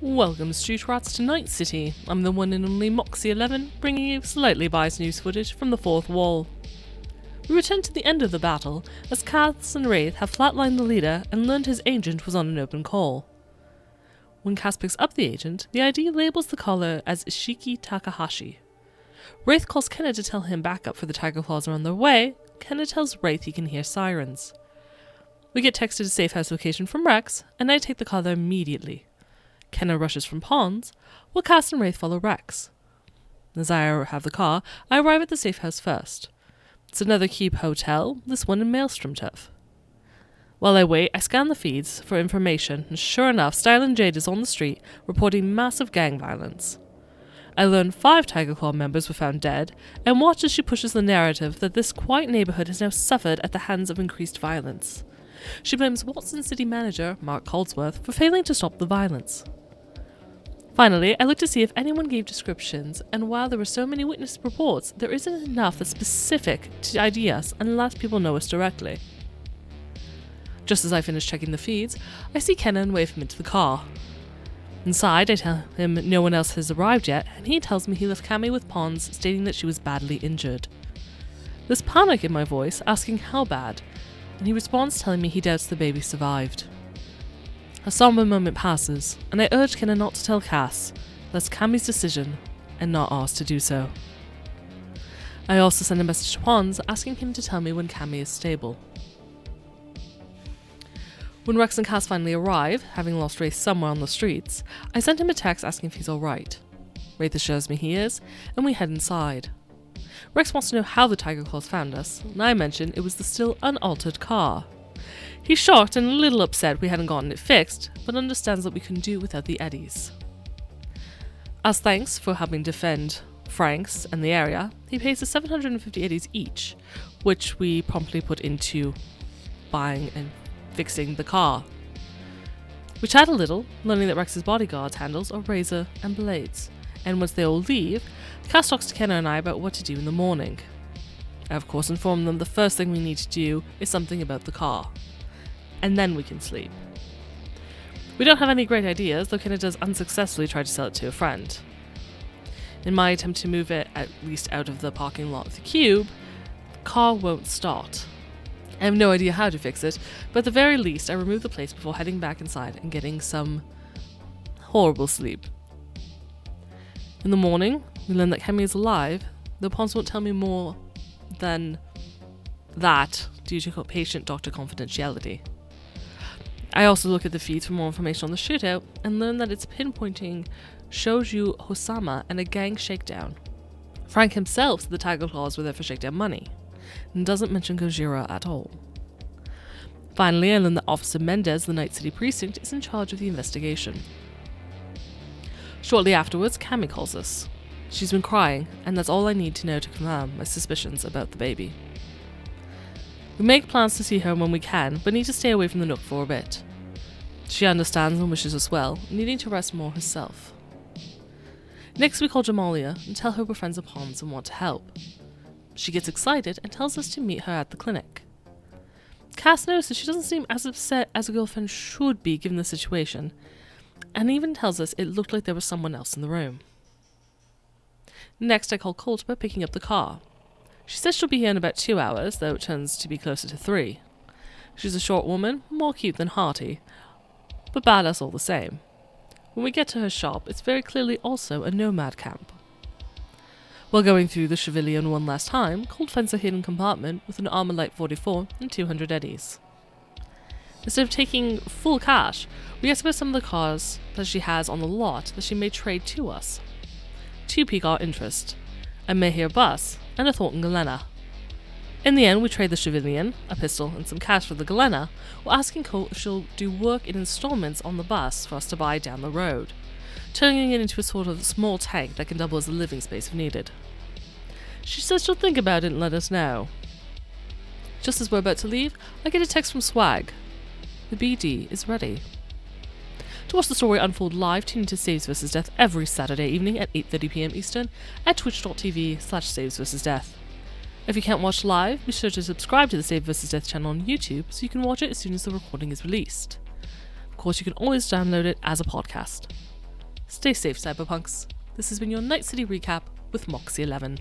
Welcome, Street Rats, to Night City. I'm the one and only Moxie 11, bringing you slightly biased news footage from the fourth wall. We return to the end of the battle, as Cass and Wraith have flatlined the leader and learned his agent was on an open call. When Cass picks up the agent, the ID labels the caller as Ishiki Takahashi. Wraith calls Kenna to tell him backup for the Tiger Claws are on their way. Kenna tells Wraith he can hear sirens. We get texted a safe house location from Rex, and I take the car there immediately. Kenna rushes from Pons, while Cass and Wraith follow Rex. As I have the car, I arrive at the safe house first. It's another Keep hotel, this one in Maelstrom Turf. While I wait, I scan the feeds for information, and sure enough, Style and Jade is on the street, reporting massive gang violence. I learn 5 Tiger Claw members were found dead, and watch as she pushes the narrative that this quiet neighbourhood has now suffered at the hands of increased violence. She blames Watson City Manager, Mark Coldsworth, for failing to stop the violence. Finally, I look to see if anyone gave descriptions, and while there were so many witness reports, there isn't enough that's specific to ID us unless people know us directly. Just as I finish checking the feeds, I see Kenna and wave him into the car. Inside, I tell him no one else has arrived yet, and he tells me he left Cammy with Pons, stating that she was badly injured. There's panic in my voice, asking how bad, and he responds telling me he doubts the baby survived. A somber moment passes, and I urge Kenna not to tell Cass. That's Cammy's decision, and not ours to do so. I also send a message to Pons asking him to tell me when Cammy is stable. When Rex and Cass finally arrive, having lost Wraith somewhere on the streets, I send him a text asking if he's alright. Wraith assures me he is, and we head inside. Rex wants to know how the Tiger Claws found us, and I mention it was the still unaltered car. He's shocked and a little upset we hadn't gotten it fixed, but understands that we couldn't do without the Eddies. As thanks for helping defend Franks and the area, he pays us 750 Eddies each, which we promptly put into buying and fixing the car. We chat a little, learning that Rex's bodyguards handles are razor and blades, and once they all leave, Cass talks to Kenna and I about what to do in the morning. I of course inform them the first thing we need to do is something about the car, and then we can sleep. We don't have any great ideas, though Kenna does unsuccessfully try to sell it to a friend. In my attempt to move it at least out of the parking lot of the Cube, the car won't start. I have no idea how to fix it, but at the very least I remove the plates before heading back inside and getting some horrible sleep. In the morning, we learn that Cammy is alive, though Pons won't tell me more than that due to patient-doctor confidentiality. I also look at the feeds for more information on the shootout and learn that it's pinpointing Shoju Hosama and a gang shakedown. Frank himself said the Tiger Claws were there for shakedown money, and doesn't mention Gojira at all. Finally, I learn that Officer Mendez, the Night City Precinct, is in charge of the investigation. Shortly afterwards, Cammy calls us. She's been crying, and that's all I need to know to confirm my suspicions about the baby. We make plans to see her when we can, but need to stay away from the Nook for a bit. She understands and wishes us well, needing to rest more herself. Next we call Jamalia and tell her we're friends of Pons and want to help. She gets excited and tells us to meet her at the clinic. Cass notices she doesn't seem as upset as a girlfriend should be given the situation, and even tells us it looked like there was someone else in the room. Next I call Colt about picking up the car. She says she'll be here in about 2 hours, though it turns to be closer to 3. She's a short woman, more cute than hearty, but badass all the same. When we get to her shop, it's very clearly also a nomad camp. While going through the Chevilion one last time, Colt finds a hidden compartment with an Armalite 44 and 200 Eddies. Instead of taking full cash, we ask about some of the cars that she has on the lot that she may trade to us. 2 pique our interest, a Mayhew bus, and a Thornton Galena. In the end, we trade the Chevilion, a pistol, and some cash for the Galena, while asking Colt if she'll do work in installments on the bus for us to buy down the road, turning it into a sort of small tank that can double as a living space if needed. She says she'll think about it and let us know. Just as we're about to leave, I get a text from Swag. The BD is ready. To watch the story unfold live, tune into Saves vs Death every Saturday evening at 8:30 PM Eastern at twitch.tv/SavesVsDeath. If you can't watch live, be sure to subscribe to the Save vs Death channel on YouTube so you can watch it as soon as the recording is released. Of course, you can always download it as a podcast. Stay safe, cyberpunks. This has been your Night City recap with Moxie 11.